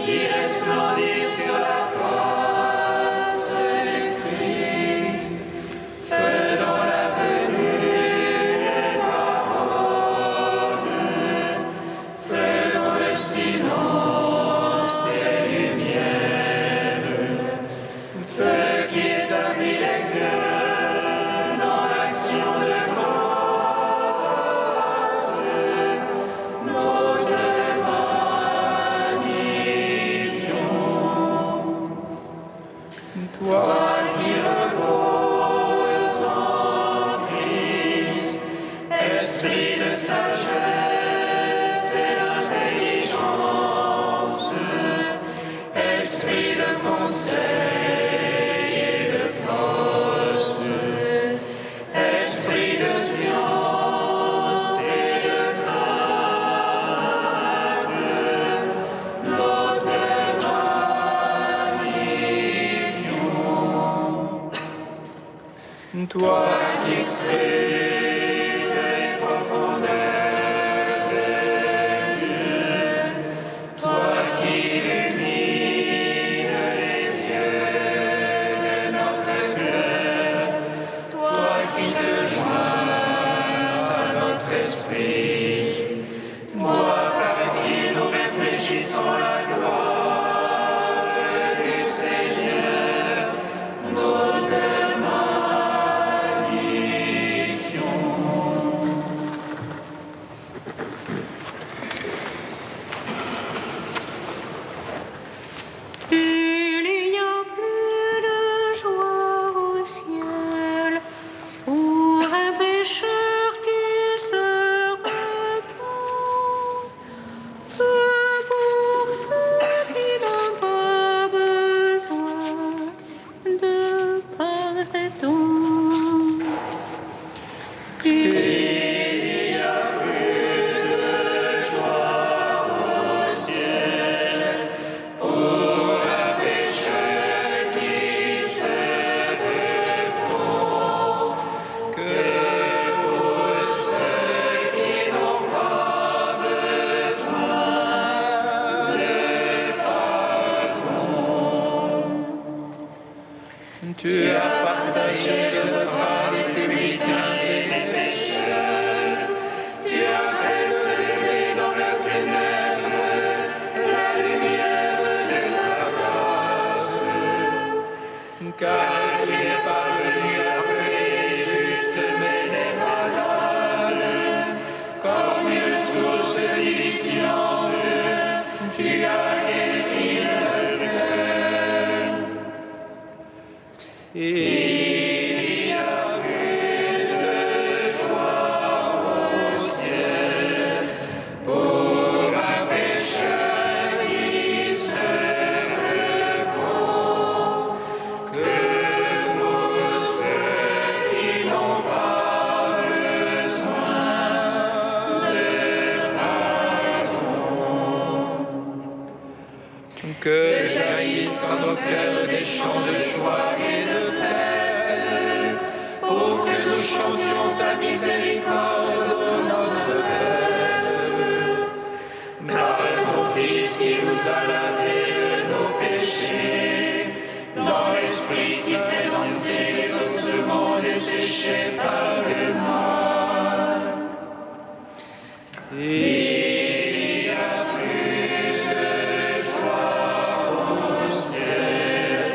qui resplendit sur la face du Christ, feu dans la venue et parole, feu dans le silence et lumière, feu qui établit les cœurs dans l'action de grâce. Nous te magnifions. Toi qui reposes en Christ, esprit de sagesse et d'intelligence, esprit de conseil et de force, esprit de science et de crainte, nous te magnifions. Toi qui scrutes les profondeurs de Dieu, toi qui illumines les yeux de notre cœur, toi qui te joins à notre esprit, toi par qui nous réfléchissons la gloire du Seigneur, nous te magnifions. Il y a plus de joie au ciel pour un pécheur qui se repent que pour ceux qui n'ont pas besoin de pardon. Il y a plus de joie au ciel pour un pécheur qui se repent que pour ceux qui n'ont pas besoin de pardon. Tu as partagé le bras des publicains et des pécheurs. Tu as fait se lever dans leurs ténèbres la lumière de ta grâce. Car tu n'es pas venu appeler les justes mais les malades. Comme une source vivifiante, tu as guéri leur cœur. Il y a plus de joie au ciel pour un pécheur qui se repent que pour ceux qui n'ont pas besoin de pardon. Que jaillissent en nos cœurs des chants de joie et de fête, pour que nous chantions ta miséricorde dans notre cœur. Par ton Fils qui nous a lavé de nos péchés, dans l'esprit qui fait danser les ossements desséchés par le mal. Il y a plus de joie au ciel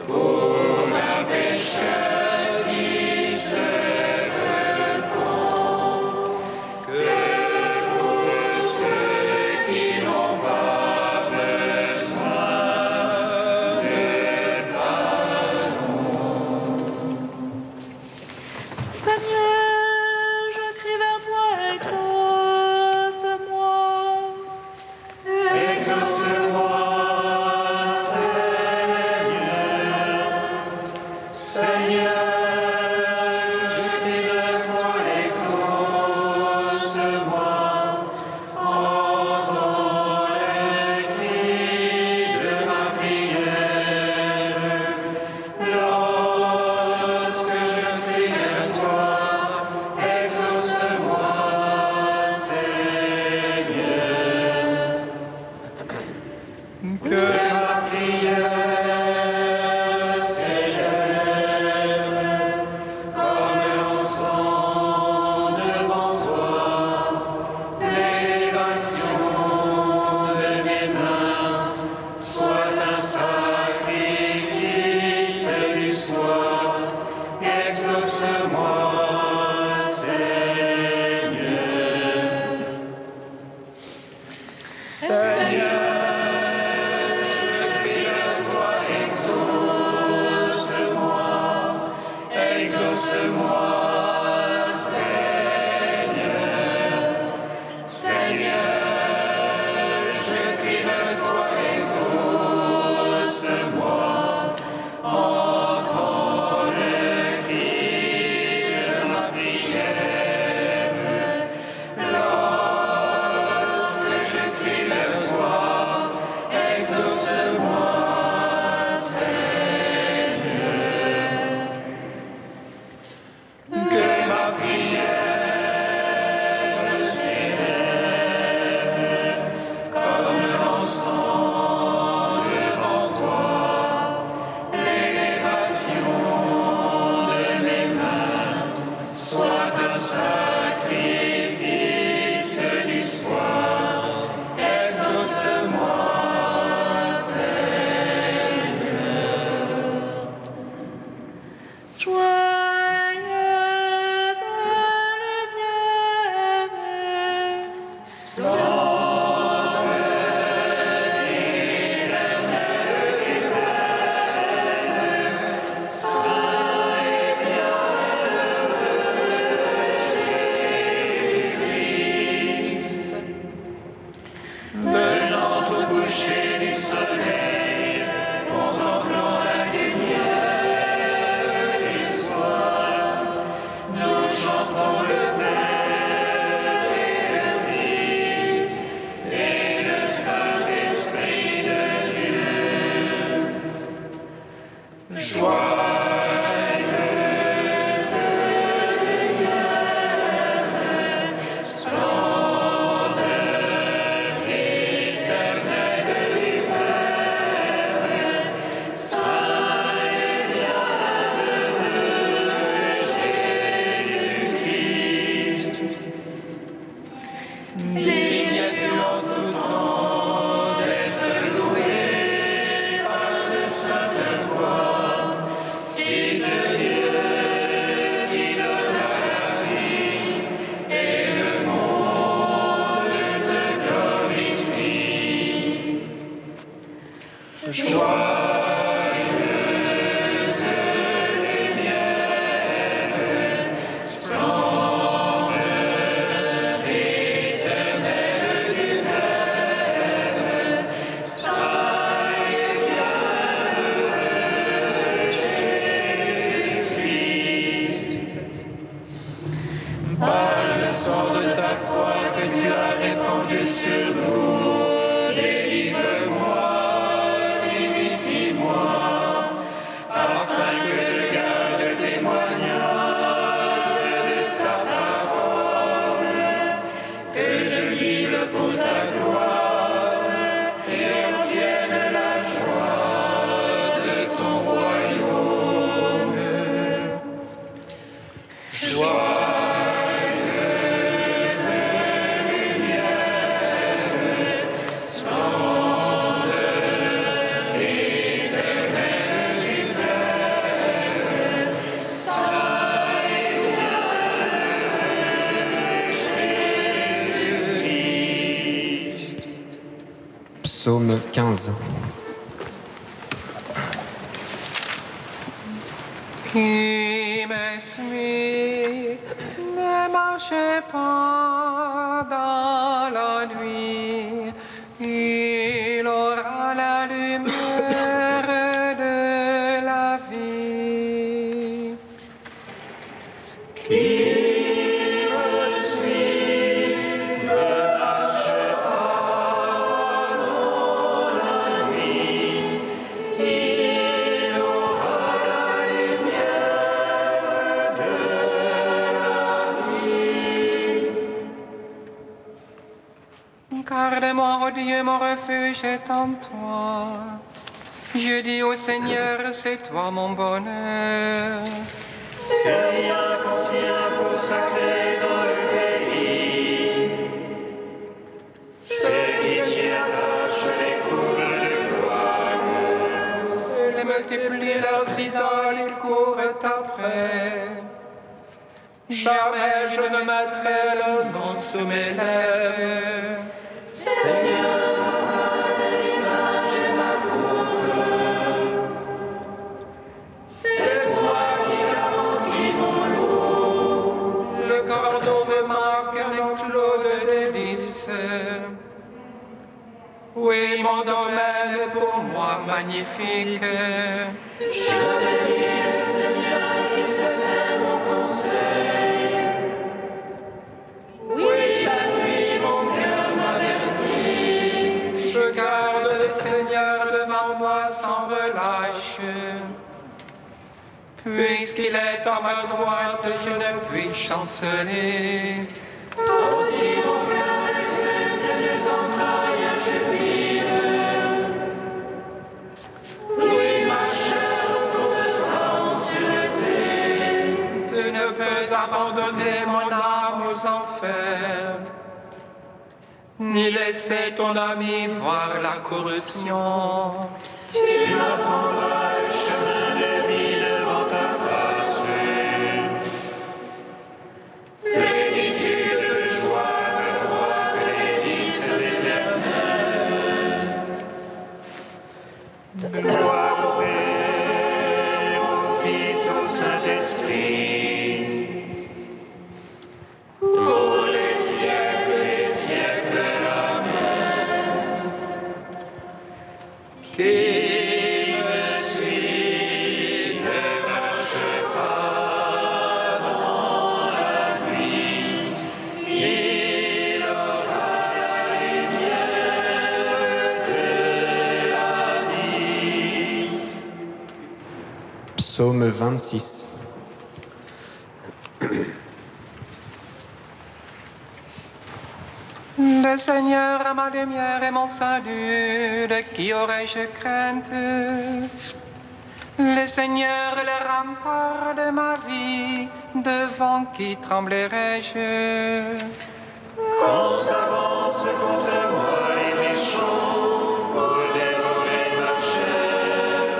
pour un pécheur qui se repent que pour ceux qui n'ont pas besoin de pardon. Que ma prière s'élève comme l'encens devant toi, l'élévation de mes mains soit un sacrifice du soir. Exauce-moi, Seigneur. Seigneur, exauce-moi, Seigneur. Seigneur, je crie vers toi, exauce-moi. Entends le cri de ma prière. Lorsque je crie vers toi, exauce-moi, que ma prière s'élève comme l'encens devant toi, l'élévation de mes mains soit un sacrifice du soir. Exauce-moi, Seigneur. Joyeuse lumière, venant au coucher du soleil, contemplant la lumière du soir, nous chantons le Père et le Fils et le Saint-Esprit de Dieu. Joyeuse lumière, splendeur éternelle du Père, Saint et bienheureux Jésus-Christ, digne tu en tout temps d'être loué par de saintes voix, Fils de Dieu qui donne à la vie et le monde te glorifie. Joyeuse lumière, splendeur éternelle du Père, Saint et bienheureux Jésus-Christ. Par le sang de ta croix que tu as répandu sur nous, délivre-moi, vivifie-moi, afin que je garde témoignage de ta parole, que je vive pour ta gloire et obtienne la joie de ton royaume. Joyeuse lumière, splendeur éternelle du Père, Saint et bienheureux Jésus-Christ. Psaume 15. Qui me suit, ne marchez pas dans la nuit, il aura la lumière de la vie. Qui me suit, ne marche pas dans la nuit, il aura la lumière de la vie. Garde Oh Dieu, mon refuge est en toi. Je dis au Seigneur, c'est toi mon bonheur. Seigneur, contient consacré dans le pays. Ceux qui s'y attachent les couvrent de gloire. Ils multiplient leurs idoles, ils courent après. Jamais je ne mettrai le nom sous mes lèvres. Seigneur, c'est toi qui garantis mon lot. Le cordon me marque les clos de délices. Oui, mon domaine est pour moi magnifique. Je bénis le Seigneur qui s'est fait mon conseil. Oui, la nuit, mon cœur m'avertit. Je garde le Seigneur devant moi sans relâche. Puisqu'il est à ma droite, je ne puis chanceler. Aussi mon cœur exulte et mes entrailles jubilent. Oui, ma chair reposera en sûreté. Tu ne peux abandonner mon âme aux enfers, ni laisser ton ami voir la corruption. Tu m'apprendras le chemin de vie devant ta face. Plénitude de joie, de droite, délices éternelles. Gloire au Père, au Fils, au Saint-Esprit. Pour les siècles et les siècles, Amen. Qui me suit ne marche pas dans la nuit, il aura la lumière de la vie. Psaume 26. Le Seigneur est ma lumière et mon salut, de qui aurais-je crainte? Le Seigneur est le rempart de ma vie, devant qui tremblerais-je? Quand s'avance contre moi les méchants pour dévorer ma chair,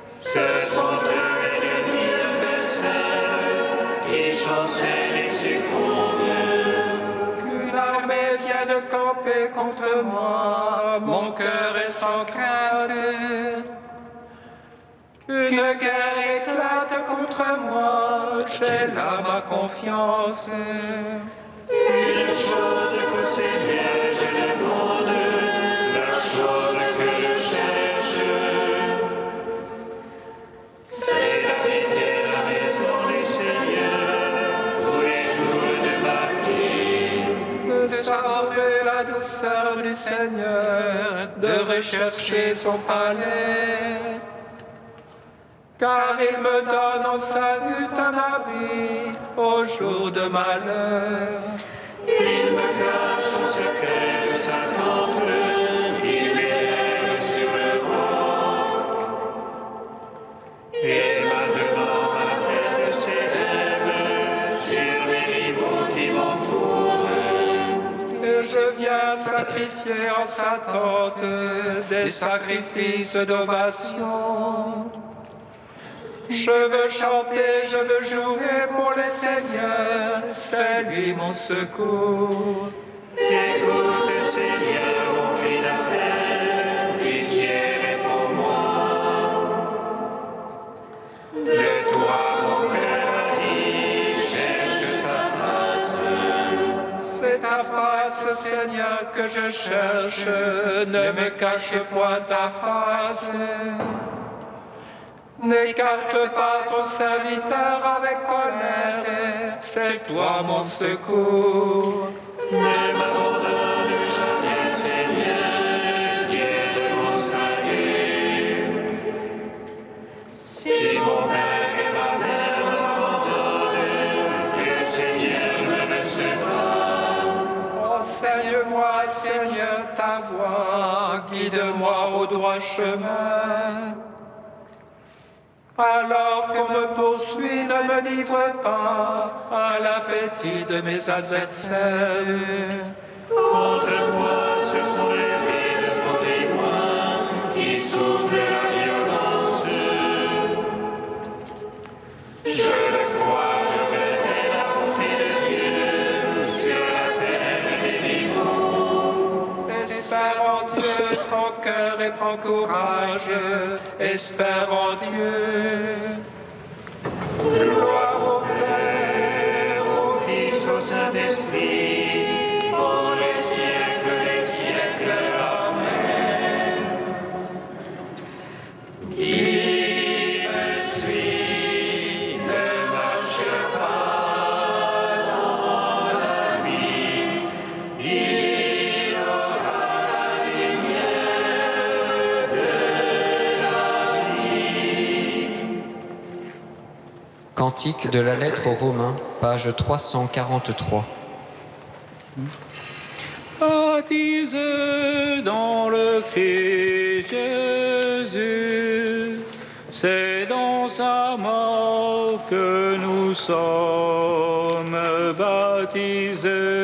ce sont eux ennemis adversaires qui chancellent et succombent. Qu'une armée vienne camper contre moi, mon cœur est sans crainte. Qu'une guerre éclate contre moi, j'ai là ma confiance. Une chose qu'au Seigneur je demande, la chose que je cherche, c'est d'habiter la maison du Seigneur tous les jours de ma vie. De savourer la douceur du Seigneur, de rechercher son palais. Car il me donne en salut un abri au jour de malheur. Il me cache au secret de sa tente, il m'élève sur le roc. Et maintenant ma tête s'élève sur les rivaux qui m'entourent. Et je viens sacrifier en sa tente des sacrifices d'ovation. Je veux chanter, je veux jouer pour le Seigneur, c'est lui mon secours. Écoute, Seigneur, mon cri d'appel, pitié, réponds-moi. De toi, mon cœur a dit, cherche sa face. C'est ta face, Seigneur, que je cherche, ne me cache point ta face. N'écarte pas ton serviteur avec colère, c'est toi mon secours. Ne m'abandonne jamais, Seigneur, Dieu de mon salut. Si mon père et ma mère m'abandonnent, le Seigneur me recevra. Enseigne-moi, guide-moi au droit chemin. Alors qu'on me poursuit, ne me livre pas à l'appétit de mes adversaires. Contre moi, ce sont les villes faux témoins qui soufflent la violence. Je le crois, je verrai la bonté de Dieu sur la terre des vivants. Espère en Dieu, prends cœur et prends courage. Espère en Dieu. Gloire au Père, au Fils, au Saint-Esprit, pour les siècles des siècles. Amen. Qui me suit ne marche pas dans la nuit, il aura la lumière de la vie. Cantique de la lettre aux Romains, page 343. Baptisés dans le Christ Jésus, c'est dans sa mort que nous sommes baptisés.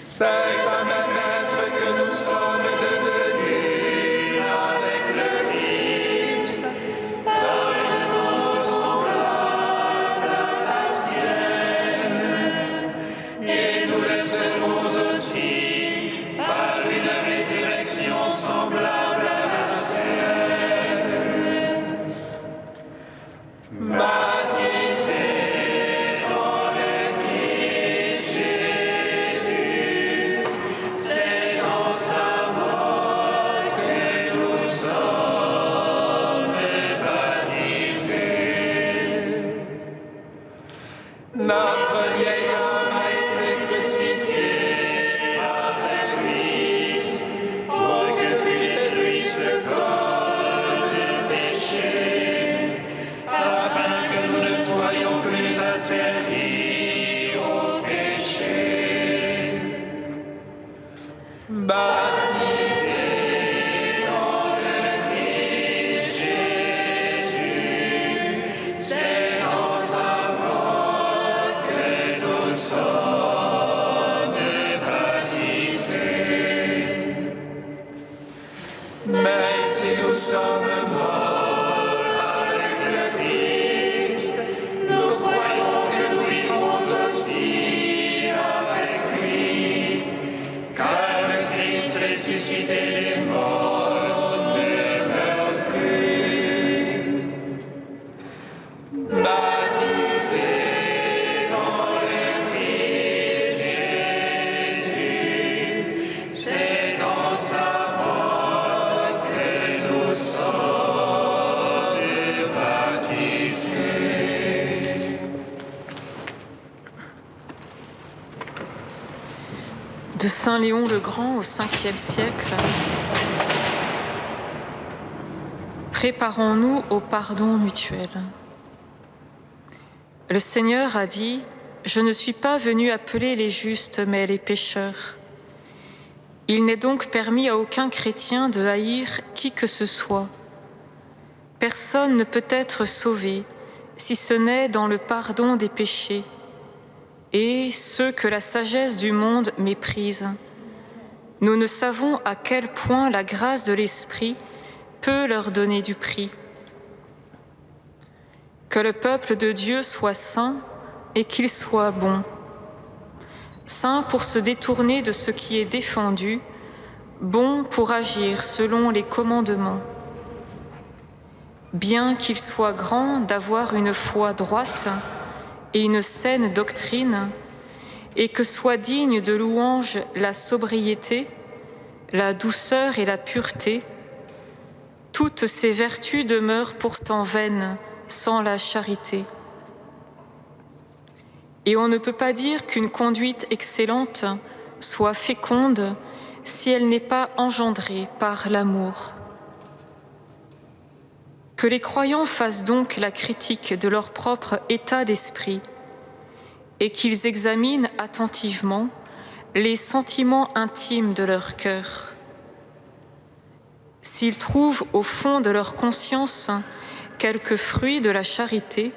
C'est comme un maître que nous sommes devenus avec le Christ, par une mort semblable à la sienne. Et nous le serons aussi par une résurrection semblable à la sienne. Baptisés dans le Christ Jésus, c'est dans sa mort que nous sommes baptisés. Notre vieil homme a été crucifié avec lui, pour que fût détruit ce corps de péché, afin que nous ne soyons plus asservis au péché. Baptisés dans le Christ Jésus, c'est dans sa mort que nous sommes baptisés. Mais si nous sommes morts avec le Christ, nous croyons que nous vivrons aussi avec lui, car le Christ ressuscité des morts ne meurt plus. Baptisés dans le Christ Jésus, c'est dans sa mort que nous sommes baptisés. De Saint Léon le Grand au 5e siècle, préparons-nous au pardon mutuel. Le Seigneur a dit « Je ne suis pas venu appeler les justes, mais les pécheurs ». Il n'est donc permis à aucun chrétien de haïr qui que ce soit. Personne ne peut être sauvé si ce n'est dans le pardon des péchés. et ceux que la sagesse du monde méprise. Nous ne savons à quel point la grâce de l'Esprit peut leur donner du prix. Que le peuple de Dieu soit saint et qu'il soit bon. Saint pour se détourner de ce qui est défendu, bon pour agir selon les commandements. Bien qu'il soit grand d'avoir une foi droite et une saine doctrine, et que soit digne de louange la sobriété, la douceur et la pureté, toutes ces vertus demeurent pourtant vaines sans la charité. Et on ne peut pas dire qu'une conduite excellente soit féconde si elle n'est pas engendrée par l'amour. Que les croyants fassent donc la critique de leur propre état d'esprit et qu'ils examinent attentivement les sentiments intimes de leur cœur. S'ils trouvent au fond de leur conscience quelques fruits de la charité,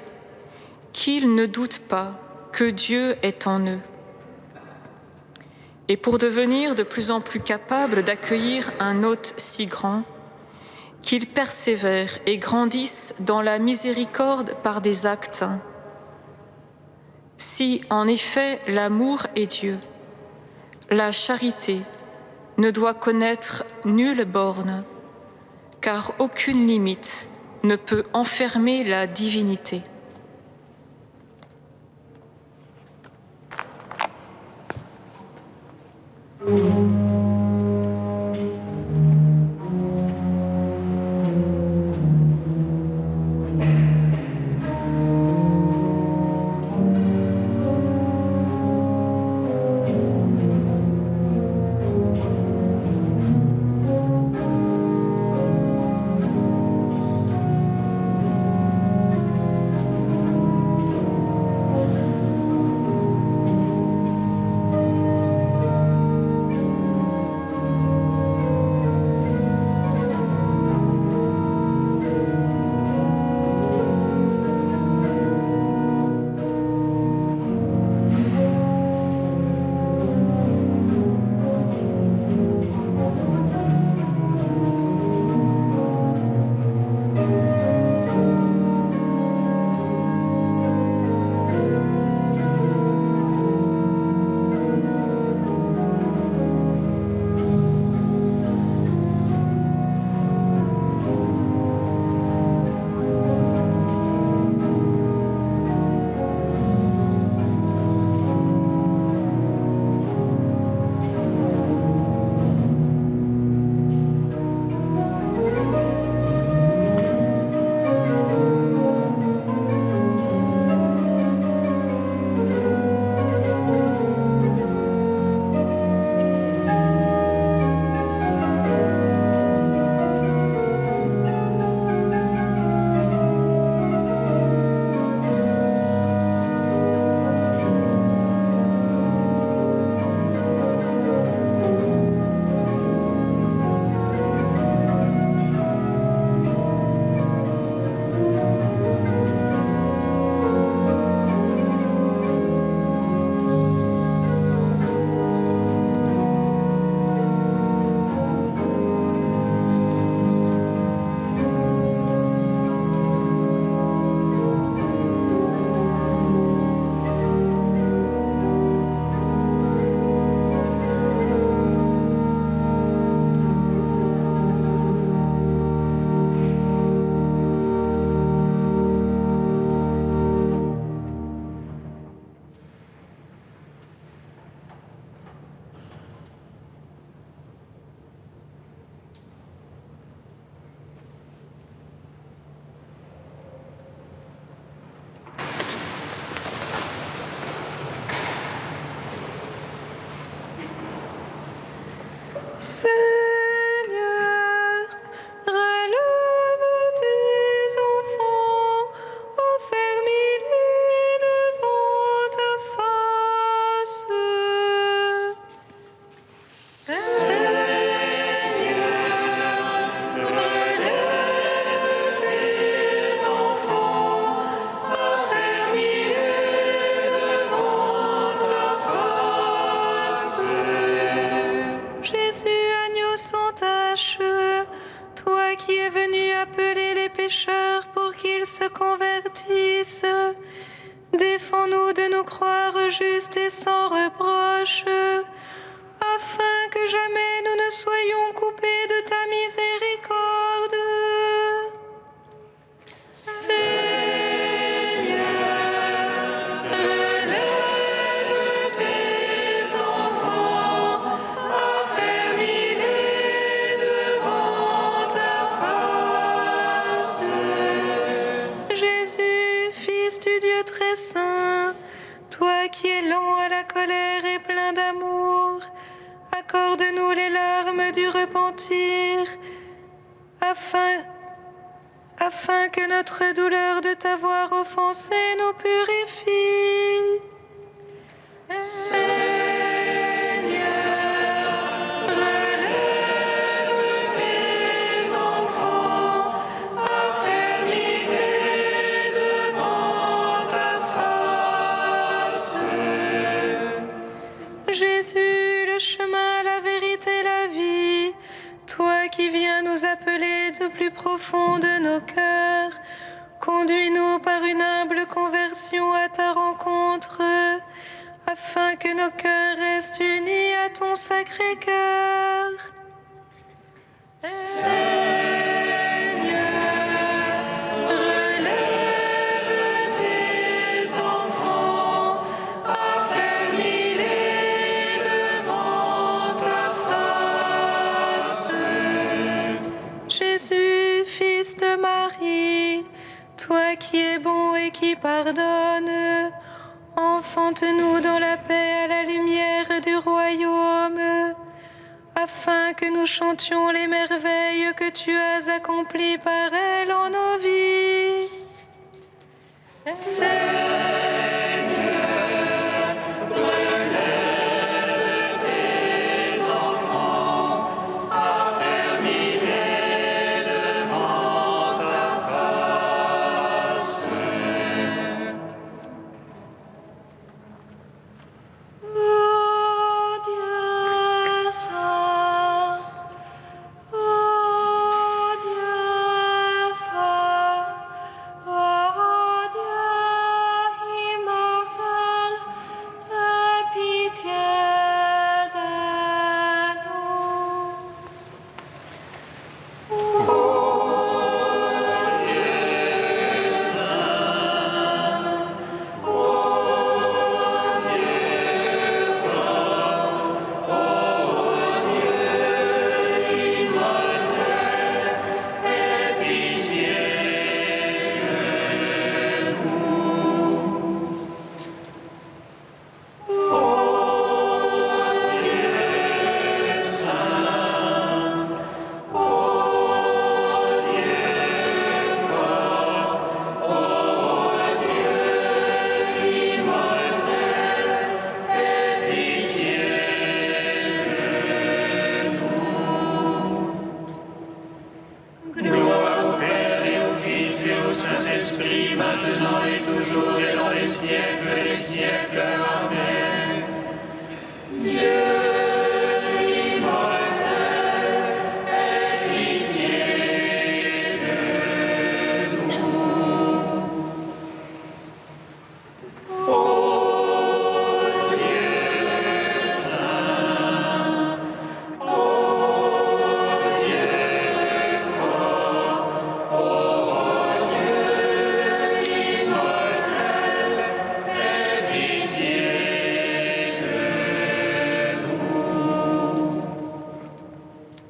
qu'ils ne doutent pas que Dieu est en eux. Et pour devenir de plus en plus capables d'accueillir un hôte si grand, qu'ils persévèrent et grandissent dans la miséricorde par des actes. Si, en effet, l'amour est Dieu, la charité ne doit connaître nulle borne, car aucune limite ne peut enfermer la divinité. qui es venu appeler les pécheurs pour qu'ils se convertissent, défends-nous de nous croire justes et sans reproche, afin que jamais nous ne soyons coupés de ta miséricorde. Saint, toi qui es lent à la colère et plein d'amour, accorde-nous les larmes du repentir, afin que notre douleur de t'avoir offensé nous purifie. Jésus, le chemin, la vérité, la vie, toi qui viens nous appeler du plus profond de nos cœurs, conduis-nous par une humble conversion à ta rencontre, afin que nos cœurs restent unis à ton sacré cœur. Jésus, fils de Marie, toi qui es bon et qui pardonne, enfante-nous dans la paix à la lumière du royaume, afin que nous chantions les merveilles que tu as accomplies par elle en nos vies.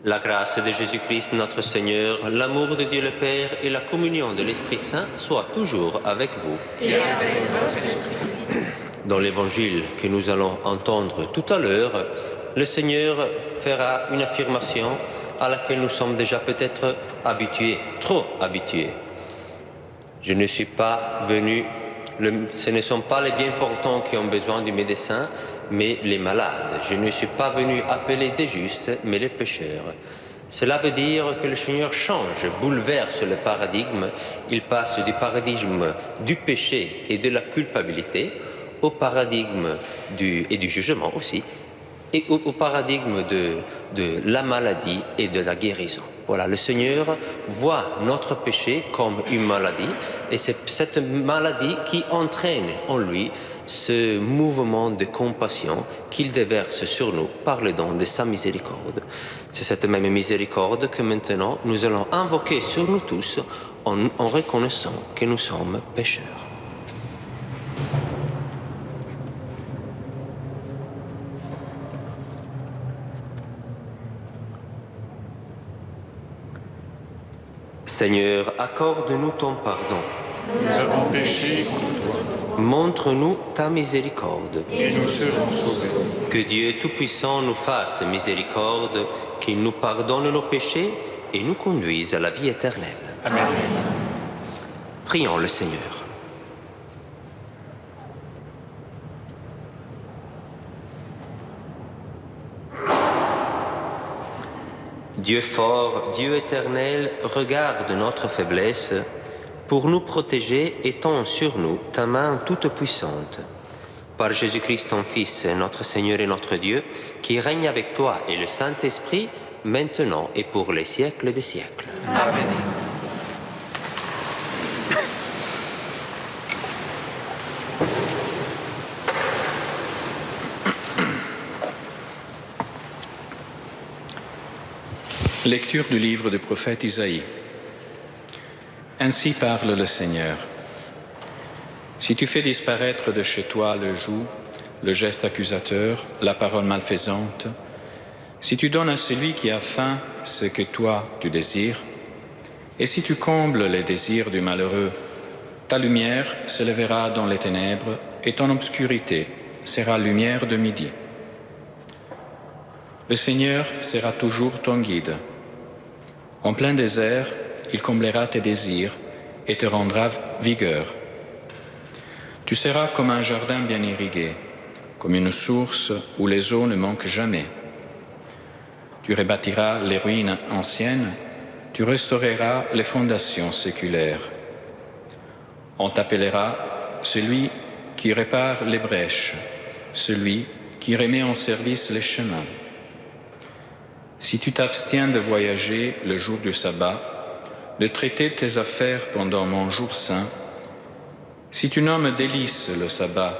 La grâce de Jésus-Christ notre Seigneur, l'amour de Dieu le Père et la communion de l'Esprit Saint soient toujours avec vous. Et avec votre esprit. Dans l'évangile que nous allons entendre tout à l'heure, le Seigneur fera une affirmation à laquelle nous sommes déjà peut-être habitués, trop habitués. Je ne suis pas venu, ce ne sont pas les bien portants qui ont besoin du médecin, mais les malades. Je ne suis pas venu appeler des justes, mais les pécheurs. Cela veut dire que le Seigneur change, bouleverse le paradigme. Il passe du paradigme du péché et de la culpabilité au paradigme et du jugement aussi, et au paradigme de la maladie et de la guérison. Voilà, le Seigneur voit notre péché comme une maladie et c'est cette maladie qui entraîne en lui ce mouvement de compassion qu'il déverse sur nous par le don de sa miséricorde. C'est cette même miséricorde que maintenant nous allons invoquer sur nous tous en reconnaissant que nous sommes pécheurs. Seigneur, accorde-nous ton pardon. Nous avons péché contre toi, Montre-nous ta miséricorde. et nous serons sauvés. Que Dieu Tout-Puissant nous fasse miséricorde, qu'il nous pardonne nos péchés et nous conduise à la vie éternelle. Amen. Prions le Seigneur. Dieu fort, Dieu éternel, regarde notre faiblesse pour nous protéger et tends sur nous ta main toute puissante. Par Jésus-Christ, ton Fils, notre Seigneur et notre Dieu, qui règne avec toi et le Saint-Esprit, maintenant et pour les siècles des siècles. Amen. Lecture du livre du prophète Isaïe. Ainsi parle le Seigneur. Si tu fais disparaître de chez toi le joug, le geste accusateur, la parole malfaisante, si tu donnes à celui qui a faim ce que toi tu désires, et si tu combles les désirs du malheureux, ta lumière s'élèvera dans les ténèbres et ton obscurité sera lumière de midi. Le Seigneur sera toujours ton guide. En plein désert, il comblera tes désirs et te rendra vigueur. Tu seras comme un jardin bien irrigué, comme une source où les eaux ne manquent jamais. Tu rebâtiras les ruines anciennes, tu restaureras les fondations séculaires. On t'appellera celui qui répare les brèches, celui qui remet en service les chemins. Si tu t'abstiens de voyager le jour du sabbat, de traiter tes affaires pendant mon jour saint, si tu nommes délice le sabbat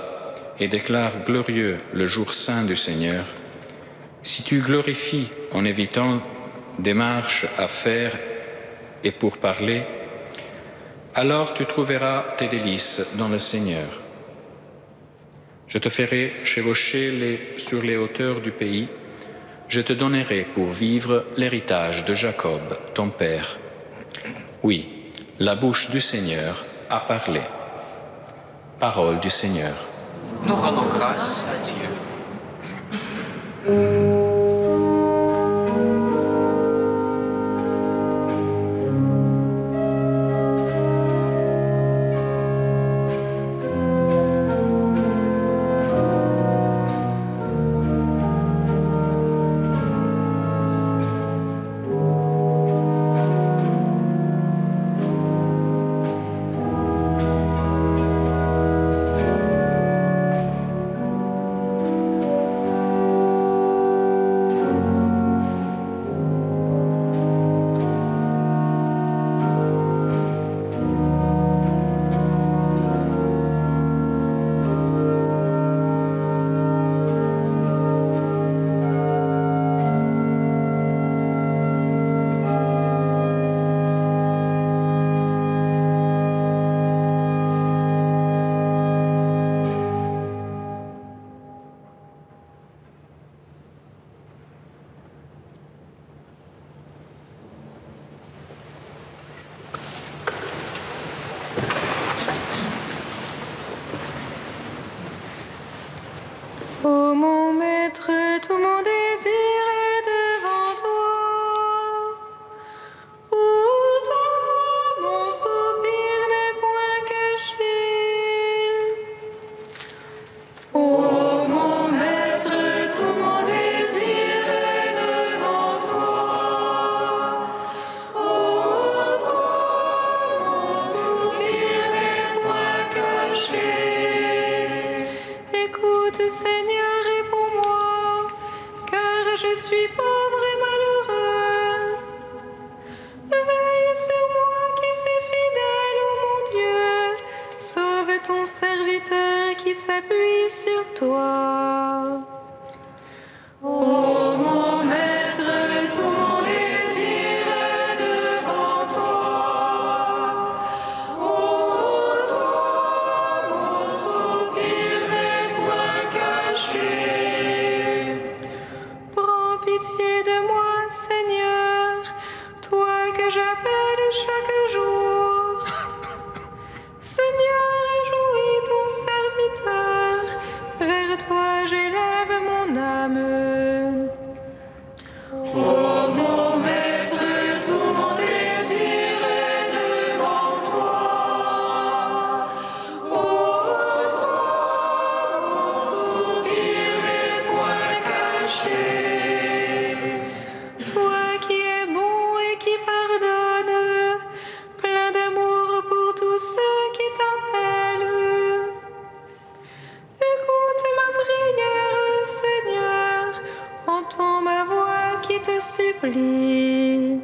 et déclares glorieux le jour saint du Seigneur, si tu glorifies en évitant des marches à faire et pour parler, alors tu trouveras tes délices dans le Seigneur. Je te ferai chevaucher sur les hauteurs du pays. Je te donnerai pour vivre l'héritage de Jacob, ton père. Oui, la bouche du Seigneur a parlé. Parole du Seigneur. Nous rendons grâce à Dieu. Ô mon maître, tout mon désir est devant toi. Pourtant, mon soupir n'est point caché. Ô mon maître, tout mon désir est devant toi. Pourtant, mon soupir n'est point caché. Écoute, Seigneur, réponds-moi, car je suis pauvre et malheureux. mon maître, tout mon désir est devant toi. Ô toi, mon soupir n'est point caché. Toi qui es bon et qui pardonne, plein d'amour pour tous ceux qui t'appellent. Écoute ma prière, Seigneur, entends ma voix qui te supplie.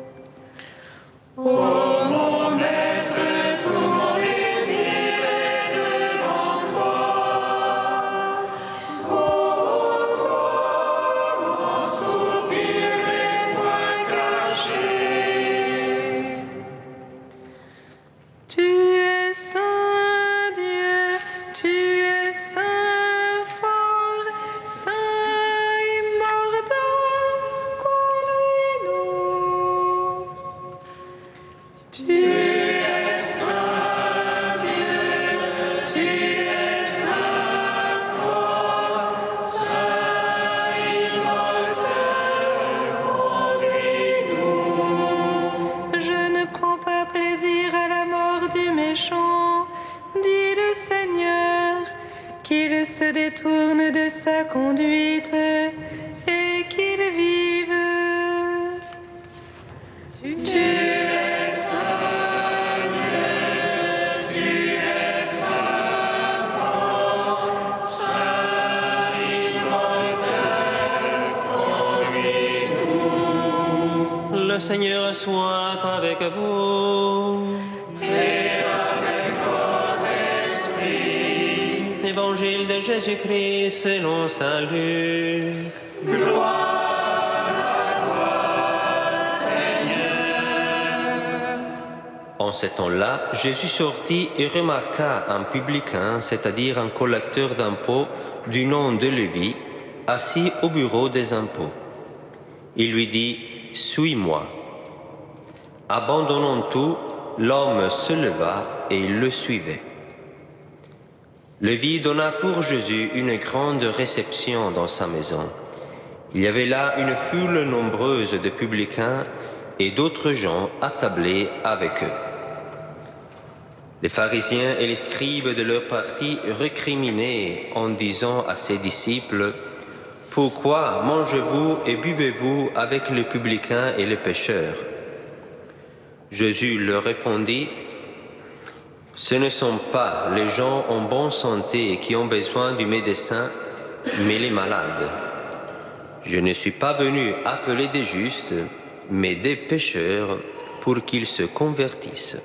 Ô mon maître, tout mon désir est devant toi. Ô toi, mon soupir n'est point caché. Tu es saint Dieu, tu es saint fort, saint immortel, conduis-nous. Tu es saint Dieu, tu es saint fort, saint immortel, conduis-nous. Je ne prends pas plaisir à la mort du méchant, dit le Seigneur, qu'il se détourne de sa conduite et qu'il vive. Tu es saint Dieu, tu es saint fort, saint immortel, conduis-nous. Le Seigneur soit avec vous. Et avec votre esprit, Évangile de Jésus-Christ selon saint Luc. En ce temps-là, Jésus sortit et remarqua un publicain, c'est-à-dire un collecteur d'impôts du nom de Lévi, assis au bureau des impôts. Il lui dit « Suis-moi ». Abandonnant tout, l'homme se leva et il le suivait. Lévi donna pour Jésus une grande réception dans sa maison. Il y avait là une foule nombreuse de publicains et d'autres gens attablés avec eux. Les pharisiens et les scribes de leur parti récriminaient en disant à ses disciples « Pourquoi mangez-vous et buvez-vous avec les publicains et les pécheurs ?» Jésus leur répondit « Ce ne sont pas les gens en bonne santé qui ont besoin du médecin, mais les malades. Je ne suis pas venu appeler des justes, mais des pécheurs pour qu'ils se convertissent. »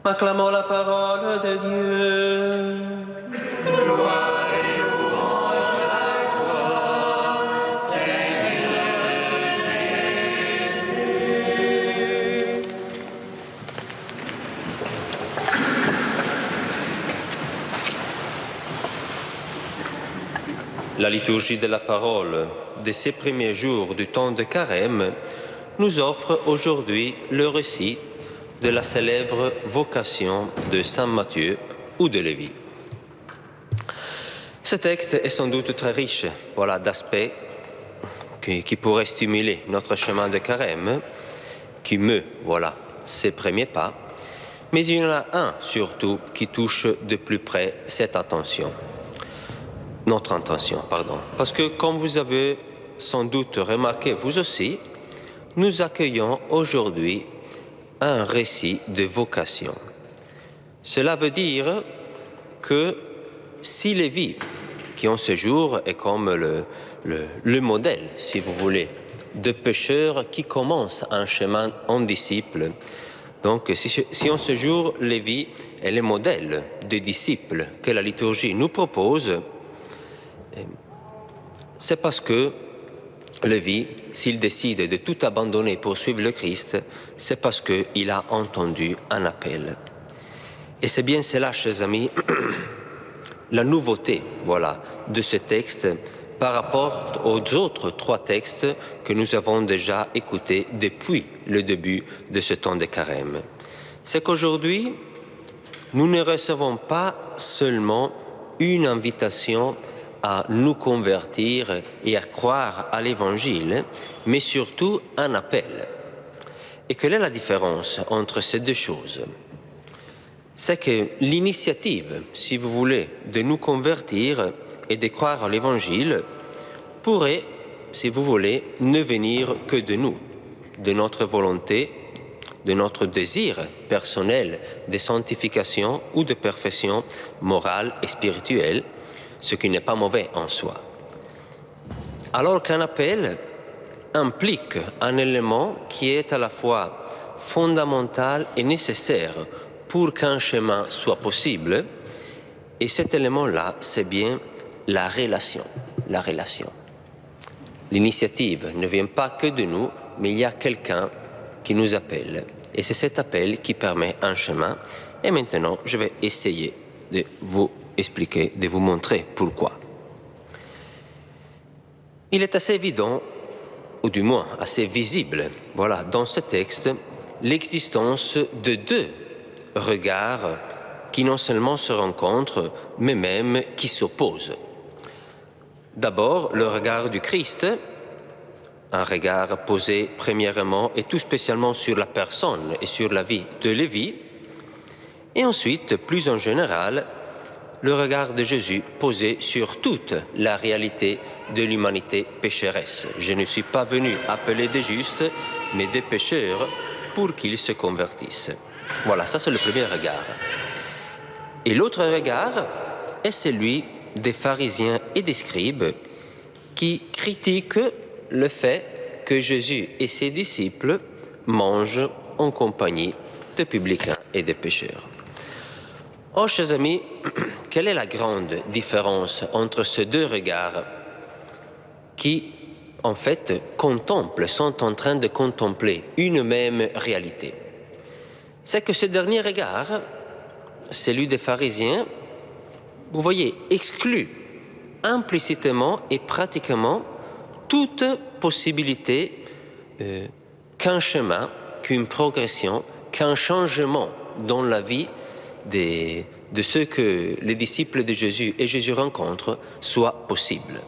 Acclamons la parole de Dieu. gloire et louange à toi, Seigneur Jésus. La liturgie de la parole de ces premiers jours du temps de Carême nous offre aujourd'hui le récit de la célèbre vocation de Saint Matthieu ou de Lévi. Ce texte est sans doute très riche d'aspects qui pourraient stimuler notre chemin de Carême, qui meut ses premiers pas, mais il y en a un surtout qui touche de plus près notre intention. Parce que comme vous avez sans doute remarqué vous aussi, nous accueillons aujourd'hui un récit de vocation. Cela veut dire que si Lévi, qui en ce jour est comme le modèle, si vous voulez, de pécheurs qui commencent un chemin en disciple, donc si en ce jour Lévi est le modèle des disciples que la liturgie nous propose, c'est parce que Lévi, s'il décide de tout abandonner pour suivre le Christ, c'est parce qu'il a entendu un appel. Et c'est bien cela, chers amis, la nouveauté, de ce texte par rapport aux autres 3 textes que nous avons déjà écoutés depuis le début de ce temps de Carême. C'est qu'aujourd'hui, nous ne recevons pas seulement une invitation à nous convertir et à croire à l'Évangile, mais surtout un appel. Et quelle est la différence entre ces deux choses? C'est que l'initiative, si vous voulez, de nous convertir et de croire à l'Évangile pourrait, si vous voulez, ne venir que de nous, de notre volonté, de notre désir personnel de sanctification ou de perfection morale et spirituelle, ce qui n'est pas mauvais en soi. Alors qu'un appel implique un élément qui est à la fois fondamental et nécessaire pour qu'un chemin soit possible, et cet élément-là, c'est bien la relation. La relation. L'initiative ne vient pas que de nous, mais il y a quelqu'un qui nous appelle. Et c'est cet appel qui permet un chemin. Et maintenant, je vais essayer de vous expliquer, de vous montrer pourquoi. Il est assez évident, ou du moins assez visible, voilà, dans ce texte, l'existence de deux regards qui non seulement se rencontrent, mais même qui s'opposent. D'abord, le regard du Christ, un regard posé premièrement et tout spécialement sur la personne et sur la vie de Lévi, et ensuite, plus en général, le regard de Jésus posé sur toute la réalité de l'humanité pécheresse. Je ne suis pas venu appeler des justes, mais des pécheurs pour qu'ils se convertissent. Voilà, ça c'est le premier regard. Et l'autre regard est celui des pharisiens et des scribes qui critiquent le fait que Jésus et ses disciples mangent en compagnie de publicains et de pécheurs. Oh, chers amis, quelle est la grande différence entre ces deux regards qui, en fait, sont en train de contempler une même réalité? C'est que ce dernier regard, celui des pharisiens, vous voyez, exclut implicitement et pratiquement toute possibilité qu'un chemin, qu'une progression, qu'un changement dans la vie de ceux que les disciples de Jésus et Jésus rencontrent soit possible.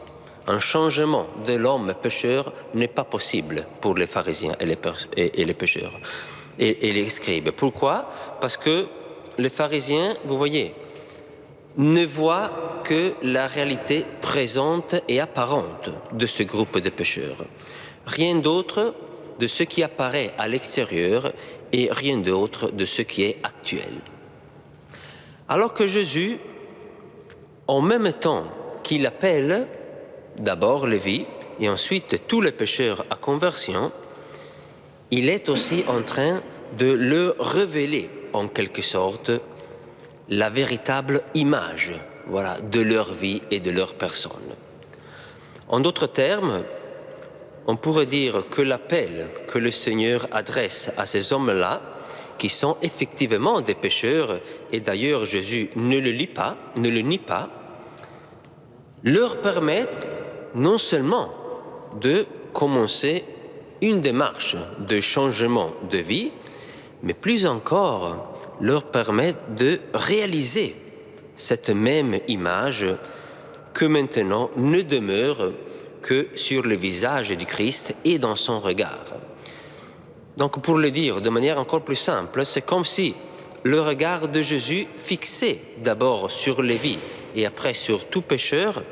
Un changement de l'homme pécheur n'est pas possible pour les pharisiens et les pécheurs et les scribes. Pourquoi? Parce que les pharisiens, vous voyez, ne voient que la réalité présente et apparente de ce groupe de pécheurs. Rien d'autre de ce qui apparaît à l'extérieur et rien d'autre de ce qui est actuel. Alors que Jésus, en même temps qu'il appelle d'abord Lévi et ensuite tous les pécheurs à conversion, il est aussi en train de leur révéler en quelque sorte la véritable image, voilà, de leur vie et de leur personne. En d'autres termes, on pourrait dire que l'appel que le Seigneur adresse à ces hommes-là, qui sont effectivement des pécheurs, et d'ailleurs Jésus ne le nie pas, leur permettent non seulement de commencer une démarche de changement de vie, mais plus encore leur permettent de réaliser cette même image que maintenant ne demeure que sur le visage du Christ et dans son regard. Donc pour le dire de manière encore plus simple, c'est comme si le regard de Jésus fixé d'abord sur Lévi et après sur tout pécheur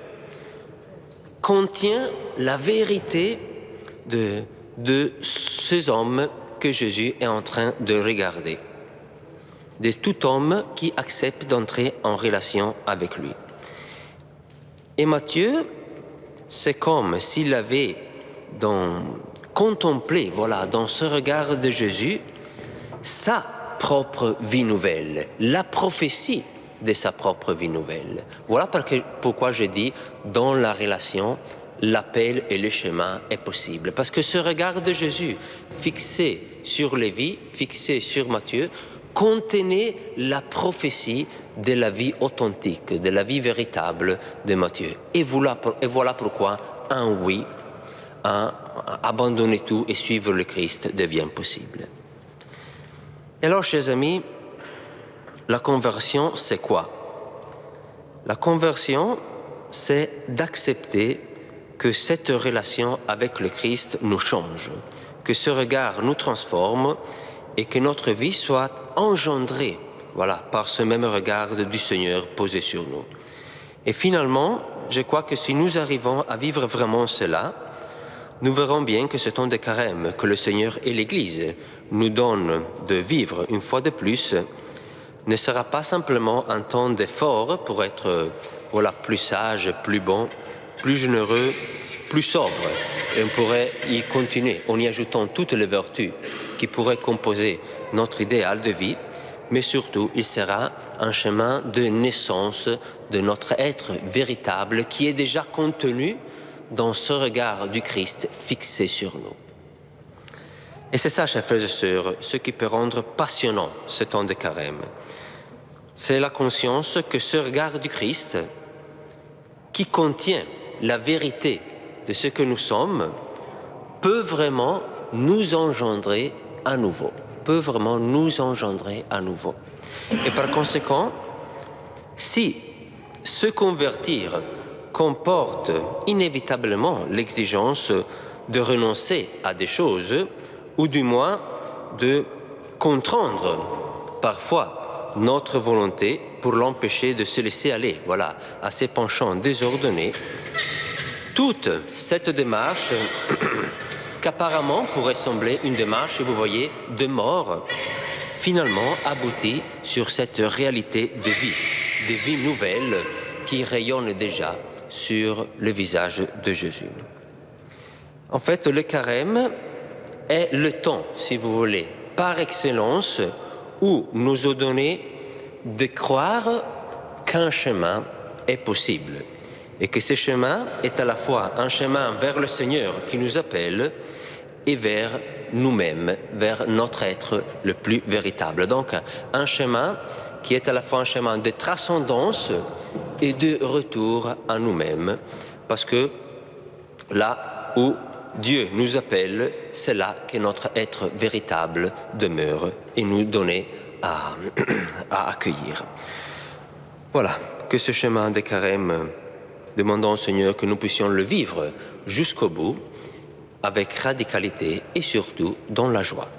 contient la vérité de ces hommes que Jésus est en train de regarder, de tout homme qui accepte d'entrer en relation avec lui. Et Matthieu, c'est comme s'il avait contemplé, voilà, dans ce regard de Jésus, sa propre vie nouvelle, la prophétie de sa propre vie nouvelle. Voilà pourquoi je dis, dans la relation, l'appel et le chemin est possible. Parce que ce regard de Jésus, fixé sur Lévi, fixé sur Matthieu, contenait la prophétie de la vie authentique, de la vie véritable de Matthieu. Et voilà pourquoi un oui, un abandonner tout et suivre le Christ devient possible. Et alors, chers amis, la conversion, c'est quoi? La conversion, c'est d'accepter que cette relation avec le Christ nous change, que ce regard nous transforme et que notre vie soit engendrée, par ce même regard du Seigneur posé sur nous. Et finalement, je crois que si nous arrivons à vivre vraiment cela, nous verrons bien que ce temps de carême que le Seigneur et l'Église nous donnent de vivre une fois de plus ne sera pas simplement un temps d'effort pour être plus sage, plus bon, plus généreux, plus sobre. Et on pourrait y continuer en y ajoutant toutes les vertus qui pourraient composer notre idéal de vie, mais surtout il sera un chemin de naissance de notre être véritable qui est déjà contenu dans ce regard du Christ fixé sur nous. Et c'est ça, chers frères et sœurs, ce qui peut rendre passionnant ce temps de carême. C'est la conscience que ce regard du Christ, qui contient la vérité de ce que nous sommes, peut vraiment nous engendrer à nouveau. Et par conséquent, si se convertir comporte inévitablement l'exigence de renoncer à des choses, ou du moins de contraindre parfois notre volonté pour l'empêcher de se laisser aller, à ses penchants désordonnés. Toute cette démarche, qu'apparemment pourrait sembler une démarche, vous voyez, de mort, finalement aboutit sur cette réalité de vie nouvelle qui rayonne déjà sur le visage de Jésus. En fait, le carême est le temps, si vous voulez, par excellence, où nous est donné de croire qu'un chemin est possible et que ce chemin est à la fois un chemin vers le Seigneur qui nous appelle et vers nous-mêmes, vers notre être le plus véritable. Donc, un chemin qui est à la fois un chemin de transcendance et de retour à nous-mêmes, parce que là où Dieu nous appelle, c'est là que notre être véritable demeure et nous donne à accueillir. Voilà, que ce chemin de carême, demandons au Seigneur que nous puissions le vivre jusqu'au bout, avec radicalité et surtout dans la joie.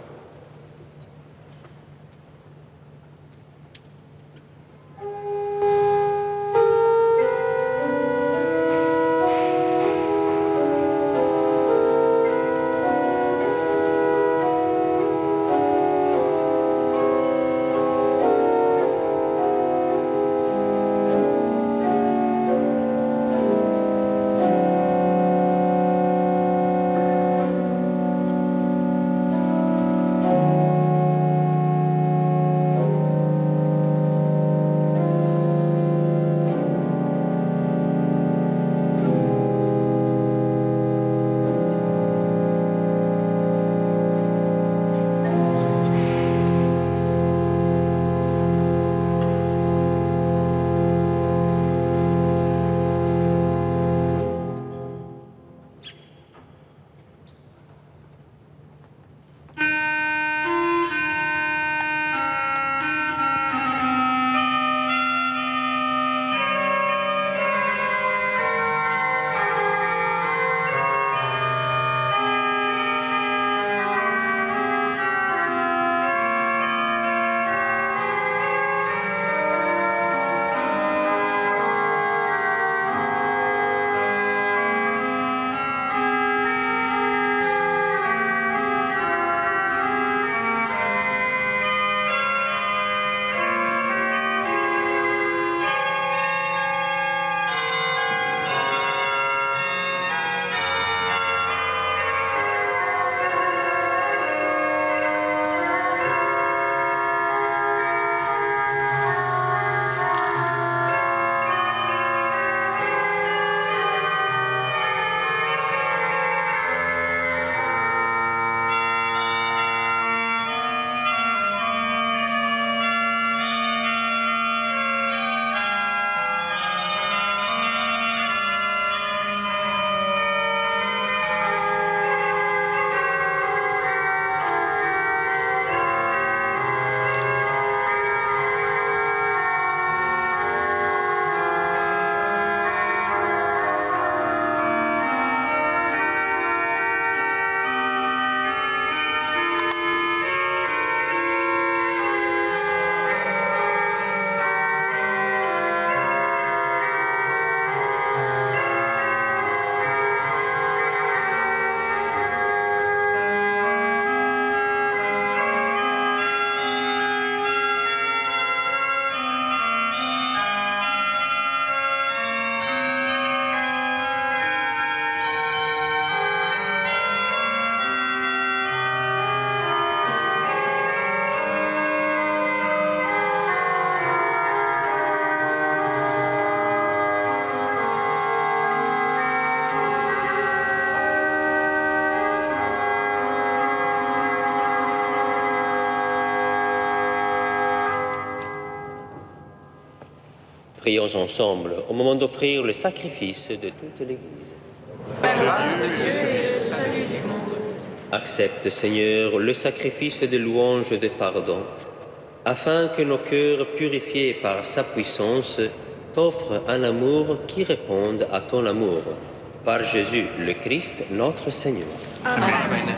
Prions ensemble au moment d'offrir le sacrifice de toute l'Église. Père de Dieu et salut du monde. Accepte, Seigneur, le sacrifice de louange et de pardon, afin que nos cœurs purifiés par sa puissance t'offrent un amour qui réponde à ton amour. Par Jésus le Christ, notre Seigneur. Amen.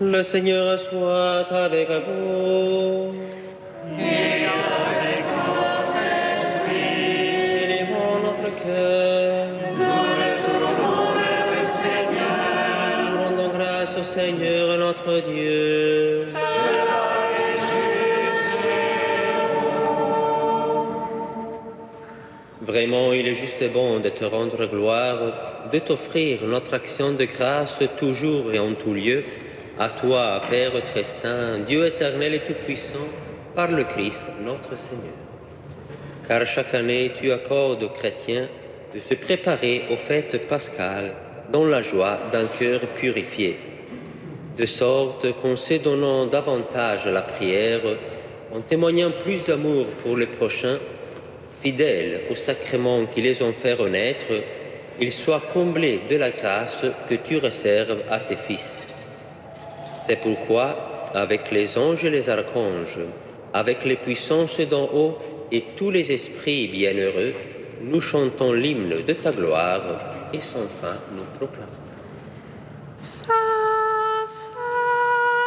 Le Seigneur soit avec vous. Et avec votre esprit, Élevons notre cœur. nous retournons vers le Seigneur. Rendons grâce au Seigneur notre Dieu. Cela est juste et Vraiment, il est juste et bon de te rendre gloire, de t'offrir notre action de grâce toujours et en tout lieu, à toi, Père très saint, Dieu éternel et tout-puissant, par le Christ, notre Seigneur. Car chaque année, tu accordes aux chrétiens de se préparer aux fêtes pascales dans la joie d'un cœur purifié, de sorte qu'en se donnant davantage à la prière, en témoignant plus d'amour pour les prochains, fidèles aux sacrements qui les ont fait renaître, ils soient comblés de la grâce que tu réserves à tes fils. C'est pourquoi, avec les anges et les archanges, avec les puissances d'en haut et tous les esprits bienheureux, nous chantons l'hymne de ta gloire et sans fin nous proclamons. Saint, Saint,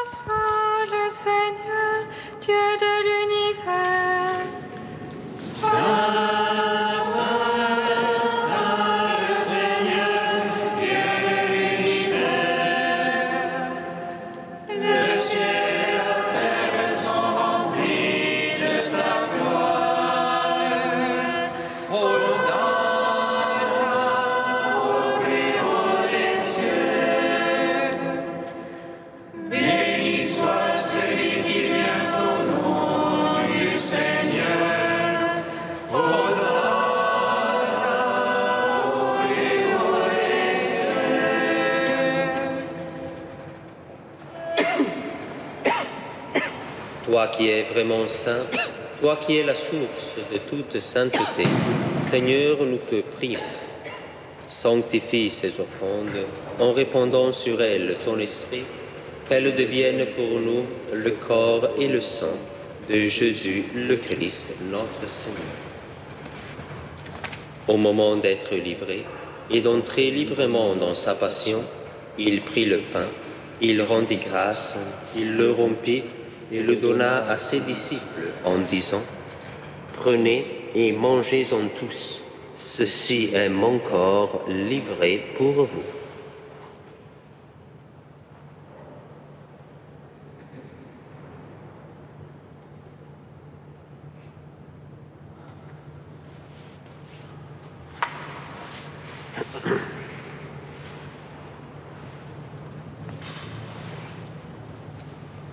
Saint, le Seigneur, Dieu de l'univers. Saint, le ciel et la terre sont remplis de ta gloire. Hosanna au plus haut des cieux. Béni soit celui qui vient au nom du Seigneur. Hosanna au plus haut des cieux. Toi qui es vraiment saint, toi qui es la source de toute sainteté, Seigneur, nous te prions. Sanctifie ces offrandes en répandant sur elles ton esprit, qu'elles deviennent pour nous le corps et le sang de Jésus le Christ, notre Seigneur. Au moment d'être livré et d'entrer librement dans sa passion, il prit le pain, il rendit grâce, il le rompit et le donna à ses disciples en disant : Prenez et mangez-en tous, ceci est mon corps livré pour vous.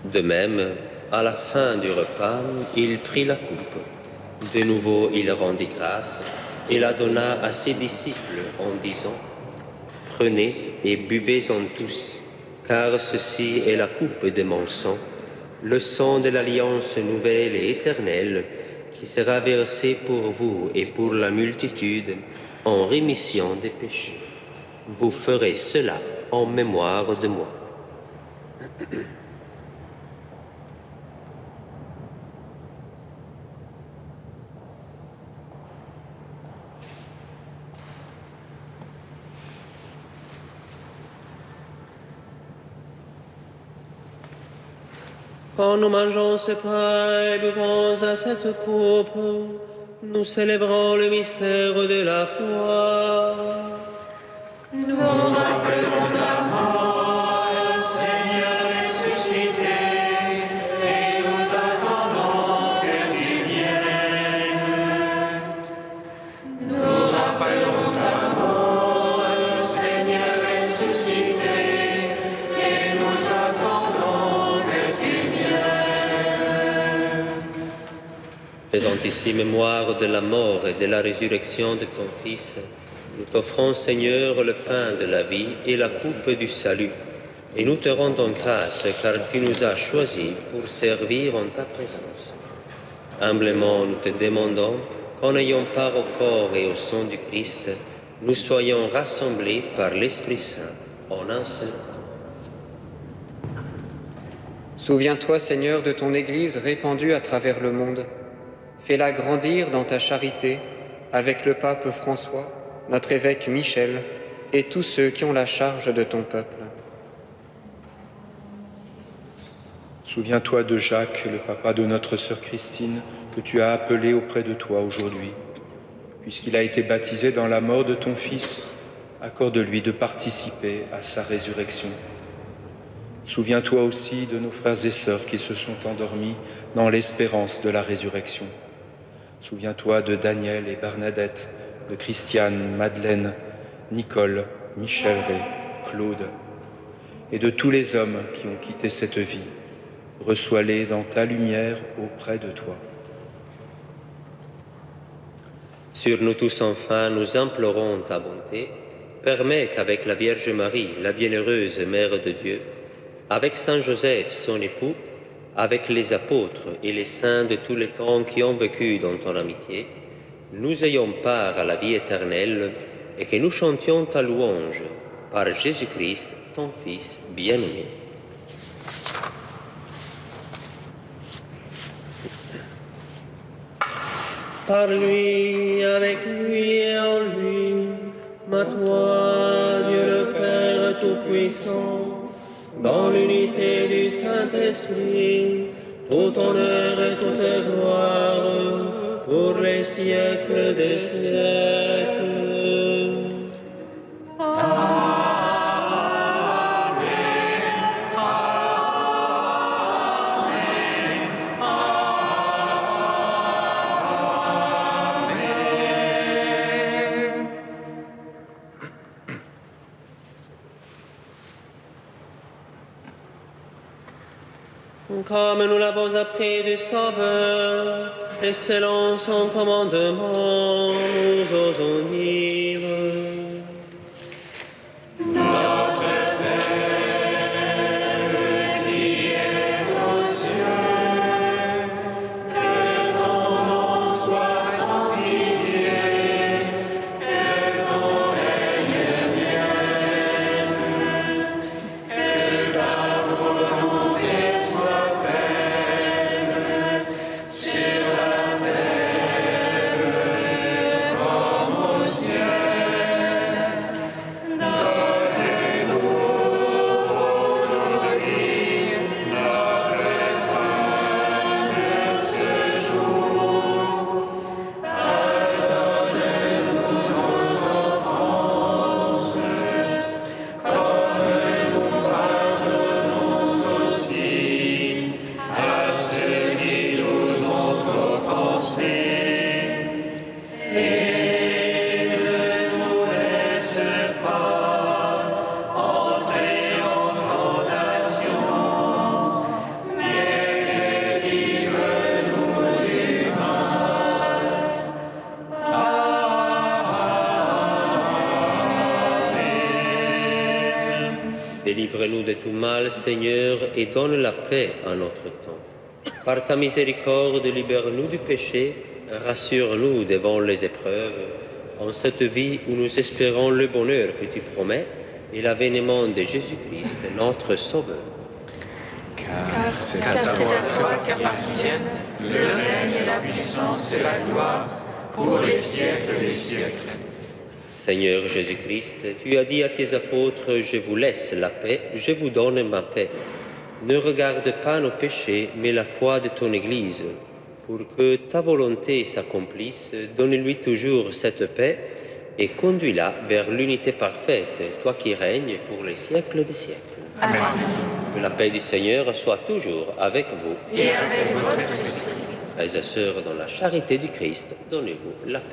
De même, à la fin du repas, il prit la coupe. De nouveau, il rendit grâce et la donna à ses disciples en disant : Prenez et buvez-en tous, car ceci est la coupe de mon sang, le sang de l'alliance nouvelle et éternelle, qui sera versé pour vous et pour la multitude en rémission des péchés. Vous ferez cela en mémoire de moi. Quand nous mangeons ce pain et buvons à cette coupe, nous célébrons le mystère de la foi. Nous rappelons ta mort, Seigneur ressuscité, et nous attendons que tu viennes. Nous rappelons ta mort, Seigneur ressuscité, et nous attendons que tu viennes. Faisant ici mémoire de la mort et de la résurrection de ton Fils, nous t'offrons, Seigneur, le pain de la vie et la coupe du salut, et nous te rendons grâce car tu nous as choisis pour servir en ta présence. Humblement, nous te demandons qu'en ayant part au corps et au sang du Christ, nous soyons rassemblés par l'Esprit Saint en un seul corps. Souviens-toi, Seigneur, de ton Église répandue à travers le monde. Fais-la grandir dans ta charité avec le pape François, notre évêque Michel et tous ceux qui ont la charge de ton peuple. Souviens-toi de Jacques, le papa de notre sœur Christine, que tu as appelé auprès de toi aujourd'hui. Puisqu'il a été baptisé dans la mort de ton Fils, accorde-lui de participer à sa résurrection. Souviens-toi aussi de nos frères et sœurs qui se sont endormis dans l'espérance de la résurrection. Souviens-toi de Daniel et Bernadette, de Christiane, Madeleine, Nicole, Michel Ray, Claude, et de tous les hommes qui ont quitté cette vie. Reçois-les dans ta lumière auprès de toi. Sur nous tous enfin, nous implorons ta bonté. Permets qu'avec la Vierge Marie, la bienheureuse Mère de Dieu, avec Saint Joseph, son époux, avec les apôtres et les saints de tous les temps qui ont vécu dans ton amitié, nous ayons part à la vie éternelle et que nous chantions ta louange par Jésus-Christ, ton Fils bien-aimé. Par lui, avec lui et en lui, à toi, Dieu le Père Tout-Puissant, dans l'unité du Saint-Esprit, tout honneur et toute gloire, pour les siècles des siècles. Comme nous l'avons appris du Sauveur, et selon son commandement, nous osons dire: Notre Père, qui es aux cieux, que ton nom soit sanctifié, que ton règne vienne, que ta volonté soit Délivre-nous de tout mal, Seigneur, et donne la paix à notre temps. Par ta miséricorde, libère-nous du péché, rassure-nous devant les épreuves, en cette vie où nous espérons le bonheur que tu promets et l'avènement de Jésus-Christ, notre Sauveur. Car c'est à toi qu'appartiennent le règne, la puissance et la gloire pour les siècles des siècles. Seigneur Jésus-Christ, tu as dit à tes apôtres: je vous laisse la paix, je vous donne ma paix. Ne regarde pas nos péchés, mais la foi de ton Église. Pour que ta volonté s'accomplisse, donne-lui toujours cette paix et conduis-la vers l'unité parfaite, toi qui règnes pour les siècles des siècles. Amen. Que la paix du Seigneur soit toujours avec vous. Et avec votre esprit. Frères et sœurs, dans la charité du Christ, donnez-vous la paix.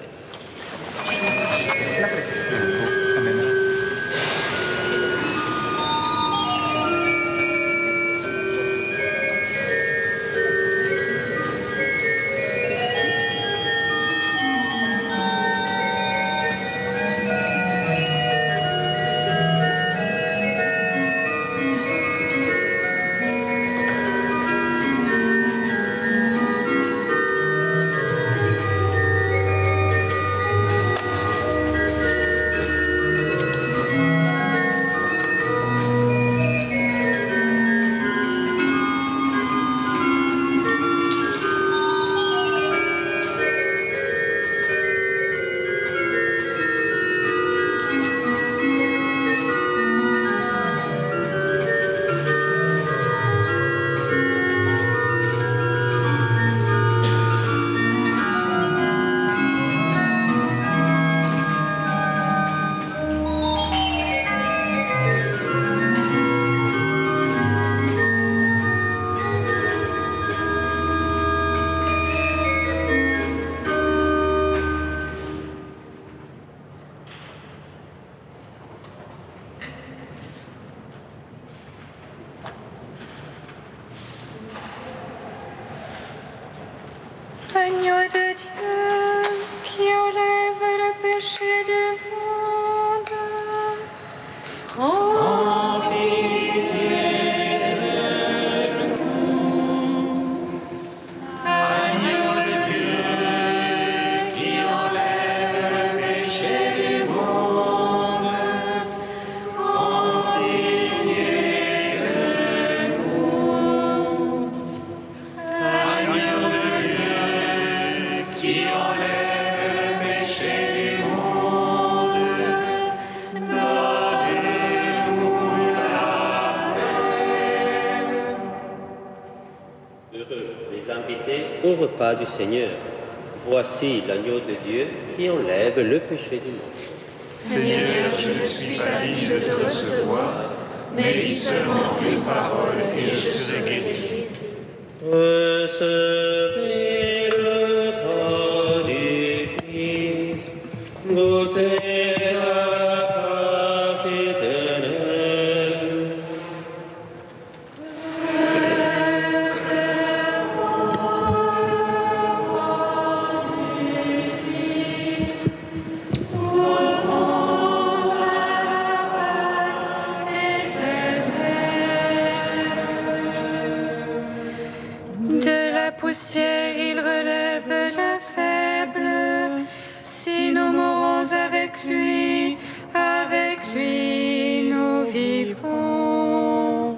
Agneau de Dieu qui enlève le péché du monde. En pitié de nous. Agneau de Dieu qui enlève le péché du monde. En pitié de nous. Agneau de Dieu qui enlève le péché du monde, donnez-nous la paix. Heureux les invités au repas du Seigneur. Voici l'agneau de Dieu qui enlève le péché du monde. Seigneur, je ne suis pas digne de te recevoir, mais dis seulement une parole et je serai guéri. Recevez le corps du Christ, goûtez à la Pâque éternelle. De la poussière, il relève le faible. Si nous mourons avec lui nous vivrons.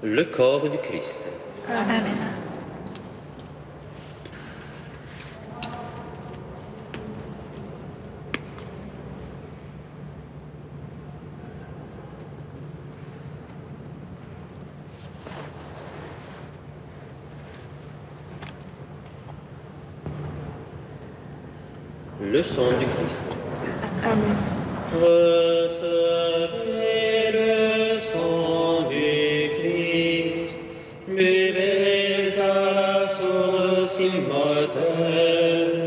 Le corps du Christ. Amen. Le sang du Christ. Amen. Recevez le sang du Christ, buvez à la source immortelle.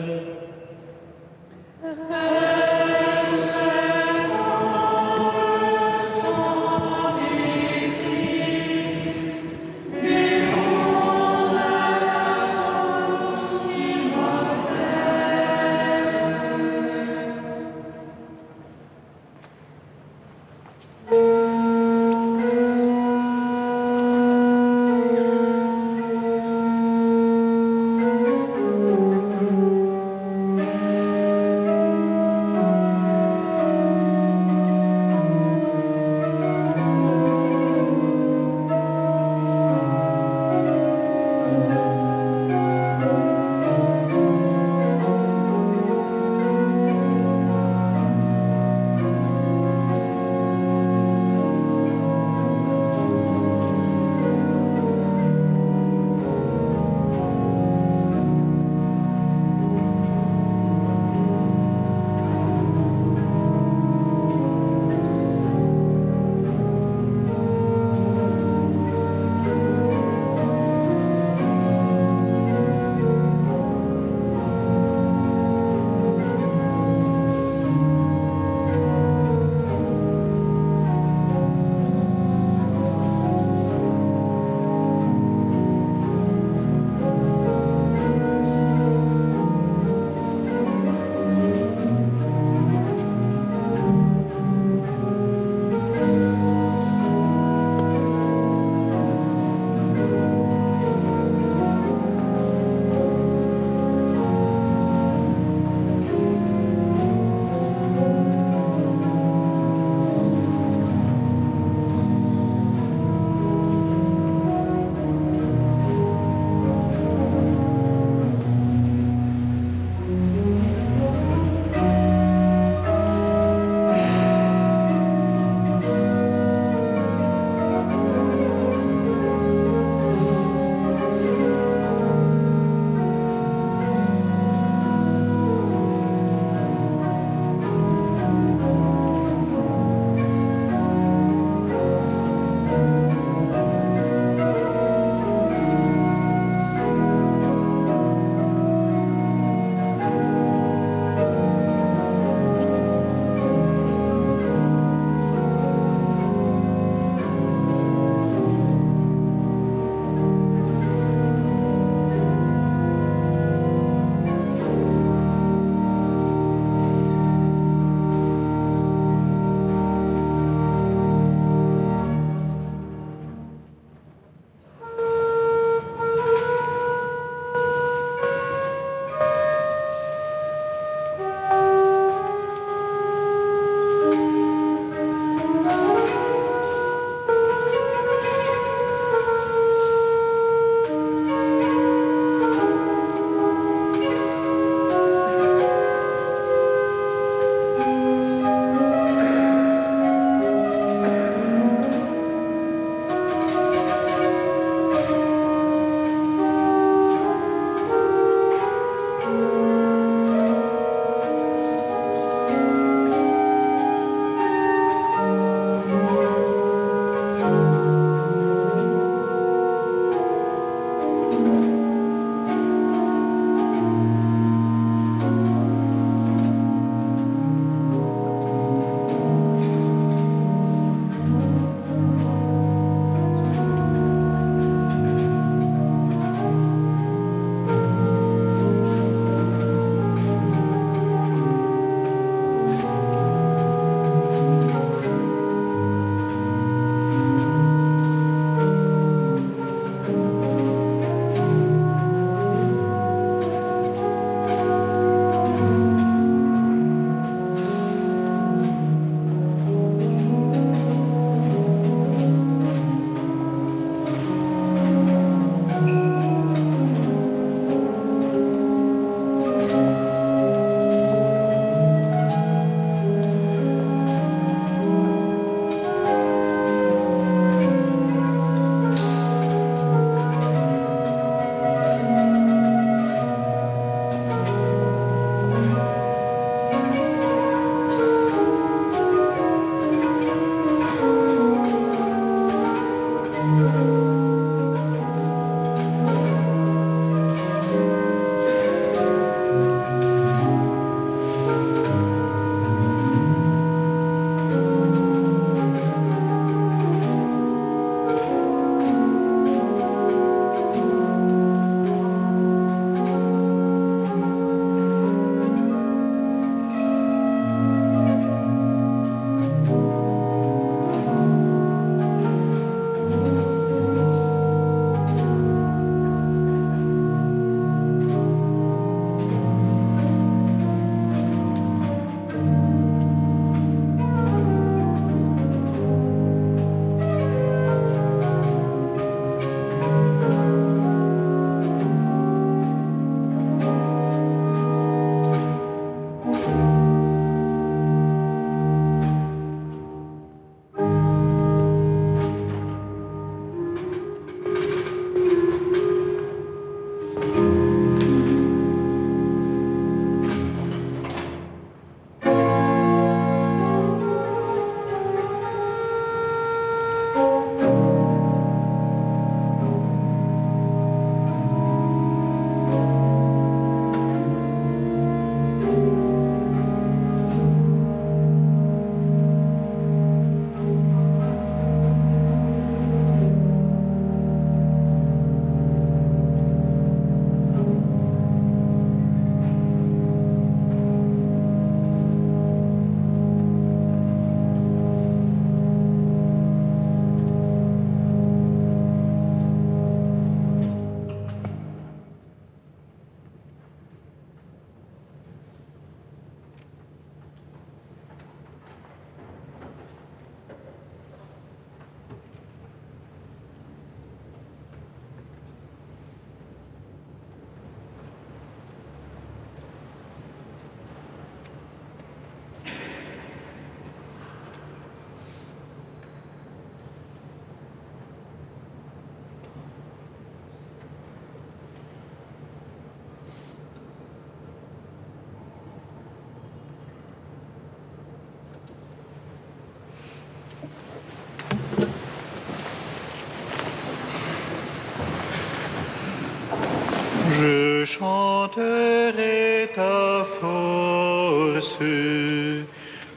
chanterai ta force.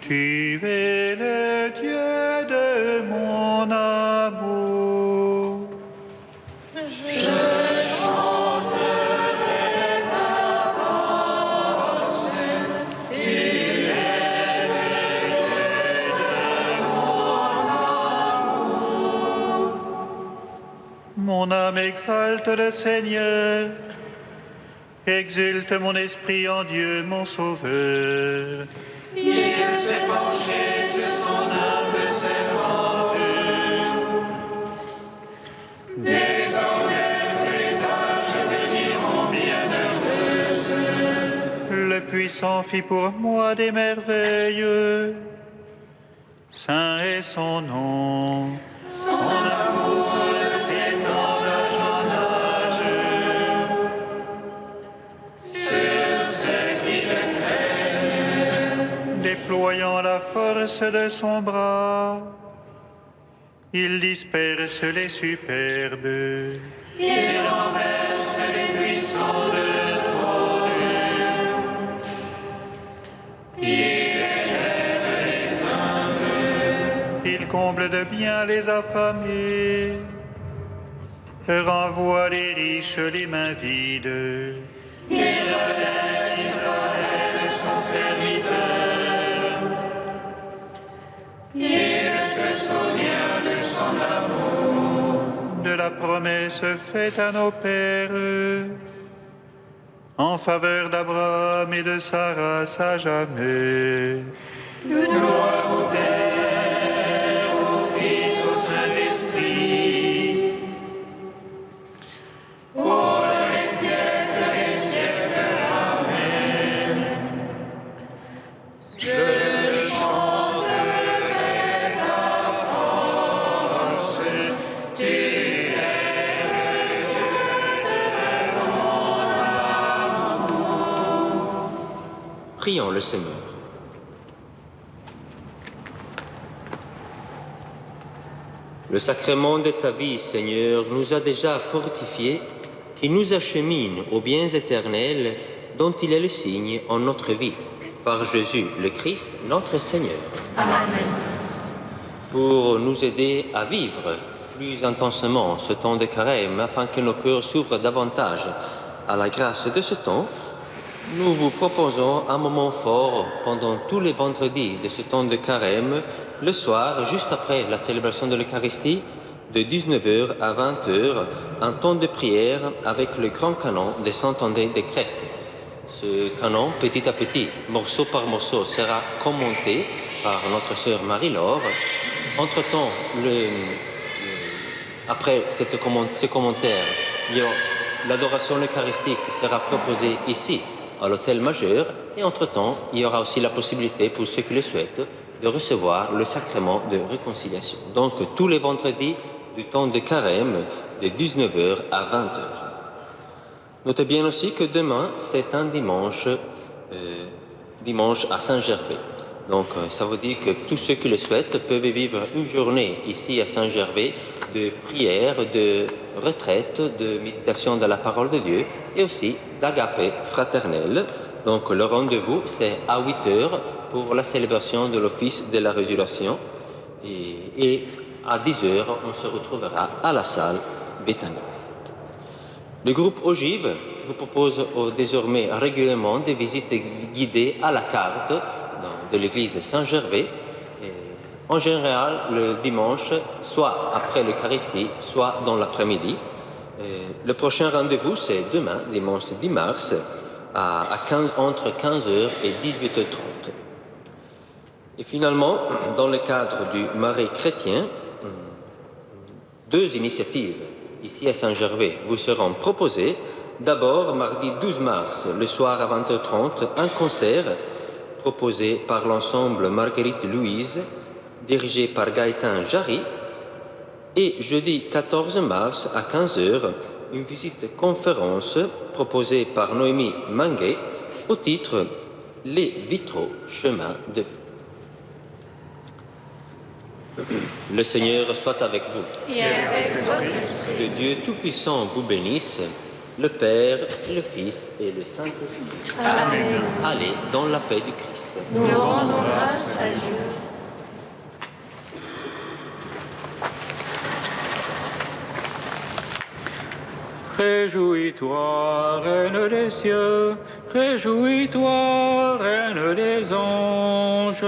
Tu es le Dieu de mon amour. Je chanterai ta force. Tu es le Dieu de mon amour. Mon âme exalte le Seigneur. Exulte mon esprit en Dieu, mon Sauveur. Il s'est penché sur son humble servante. Désormais, tous les âges me diront bienheureuse. Le Puissant fit pour moi des merveilles. Saint est son nom. Son amour s'étend d'âge en âge. Sur ceux qui le craignent. Déployant la force de son bras, il disperse les superbes. Il renverse les puissants de leur trône. Il élève les humbles. Il comble de bien les affamés, renvoie les riches les mains vides. Il relève Israël, son serviteur. Il se souvient de son amour. De la promesse faite à nos pères, en faveur d'Abraham et de sa race à jamais. Gloire au Père, au Fils, au Saint-Esprit, pour les siècles des siècles. Amen. Je chanterai ta force, tu es le Dieu de mon amour. Prions le Seigneur. Le sacrement de ta vie, Seigneur, nous a déjà fortifiés, qui nous achemine aux biens éternels dont il est le signe en notre vie, par Jésus le Christ, notre Seigneur. Amen. Pour nous aider à vivre plus intensément ce temps de carême, afin que nos cœurs s'ouvrent davantage à la grâce de ce temps, nous vous proposons un moment fort pendant tous les vendredis de ce temps de carême, le soir, juste après la célébration de l'Eucharistie, de 19h à 20h, un temps de prière avec le grand canon de Saint-André de Crète. Ce canon, petit à petit, morceau par morceau, sera commenté par notre sœur Marie-Laure. Entre-temps, après ce commentaire, l'adoration eucharistique sera proposée ici, à l'hôtel majeur, et entre-temps, il y aura aussi la possibilité pour ceux qui le souhaitent de recevoir le sacrement de réconciliation. Donc, tous les vendredis du temps de carême, de 19h à 20h. Notez bien aussi que demain, c'est un dimanche à Saint-Gervais. Donc, ça veut dire que tous ceux qui le souhaitent peuvent vivre une journée ici à Saint-Gervais de prière, de retraite, de méditation de la parole de Dieu et aussi d'agapé fraternel. Donc, le rendez-vous, c'est à 8h pour la célébration de l'office de la résurrection. Et à 10h, on se retrouvera à la salle Béthanie. Le groupe Ogive vous propose désormais régulièrement des visites guidées à la carte de l'église Saint-Gervais. En général, le dimanche, soit après l'Eucharistie, soit dans l'après-midi. Le prochain rendez-vous, c'est demain, dimanche 10 mars, entre 15h et 18h30. Et finalement, dans le cadre du Marais chrétien, 2 initiatives ici à Saint-Gervais vous seront proposées. D'abord, mardi 12 mars, le soir à 20h30, un concert proposé par l'ensemble Marguerite Louise, dirigé par Gaëtan Jarry. Et jeudi 14 mars à 15h, une visite conférence proposée par Noémie Manguet au titre « Les vitraux, chemin de vie ». Le Seigneur soit avec vous. Et avec votre esprit. Que Dieu Tout-Puissant vous bénisse, le Père, le Fils et le Saint-Esprit. Amen. Allez dans la paix du Christ. Nous rendons grâce à Dieu. Réjouis-toi, Reine des cieux, réjouis-toi, Reine des anges.